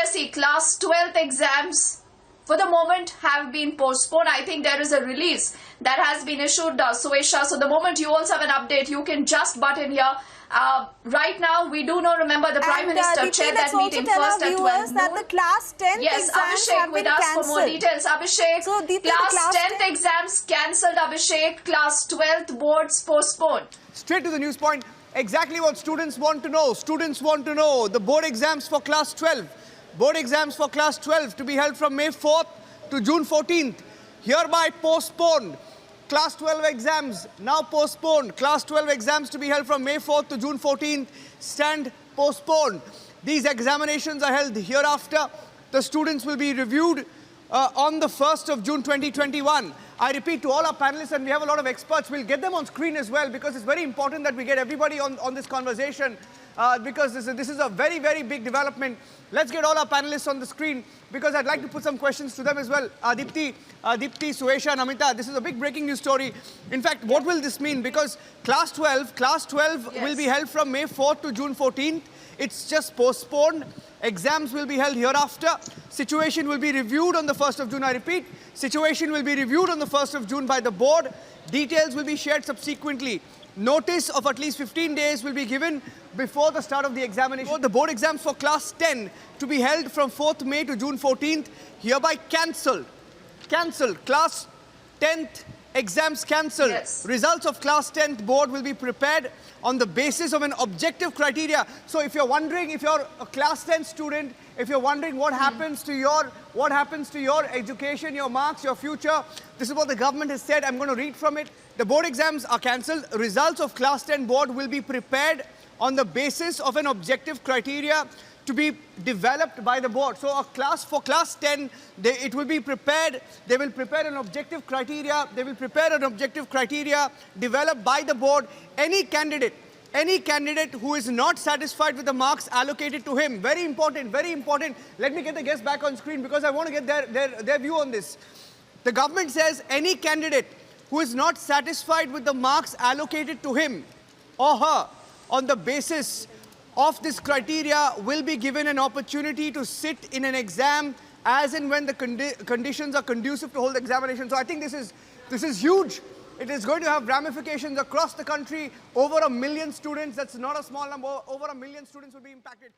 CBSE class 12th exams for the moment have been postponed. I think there is a release that has been issued, Suesha. So the moment you also have an update, you can just butt in here. Right now, we do not remember the Prime Minister chaired that meeting first at 12 noon. That the class 10th yes, exams Abhishek have with been us cancelled. for more details. Abhishek, So, Deepti, class 10th exams cancelled, Abhishek. Class 12th boards postponed. Straight to the news point. Exactly what students want to know. Students want to know the board exams for class 12. Board exams for class 12 to be held from May 4th to June 14th. Hereby postponed. Class 12 exams now postponed. Class 12 exams to be held from May 4th to June 14th stand postponed. These examinations are held hereafter. The students will be reviewed on the 1st of June 2021. I repeat to all our panelists, and we have a lot of experts, we'll get them on screen as well, because it's very important that we get everybody on this conversation, because this is a very, very big development. Let's get all our panelists on the screen, because I'd like to put some questions to them as well. Deepti, Suesha and Amita, this is a big breaking news story. In fact, what will this mean? Because class 12 yes, will be held from May 4th to June 14th. It's just postponed. Exams will be held hereafter. Situation will be reviewed on the 1st of June. I repeat, situation will be reviewed on the 1st of June by the board. Details will be shared subsequently. Notice of at least 15 days will be given before the start of the examination. The board exams for class 10 to be held from 4th May to June 14th, hereby cancelled. Cancelled. Class 10th exams cancelled. Yes. Results of class 10th board will be prepared on the basis of an objective criteria. So if you're wondering, if you're a class 10 student, if you're wondering what happens to your education, your marks, your future, this is what the government has said. I'm going to read from it. The board exams are cancelled. Results of class 10 board will be prepared on the basis of an objective criteria to be developed by the board. So for class 10, it will be prepared, they will prepare an objective criteria, developed by the board. Any candidate who is not satisfied with the marks allocated to him, very important, let me get the guests back on screen because I want to get their view on this. The government says any candidate who is not satisfied with the marks allocated to him or her on the basis of this criteria will be given an opportunity to sit in an exam as and when the conditions are conducive to hold the examination. So I think this is huge. It is going to have ramifications across the country. Over 1 million students, that's not a small number, over 1 million students will be impacted.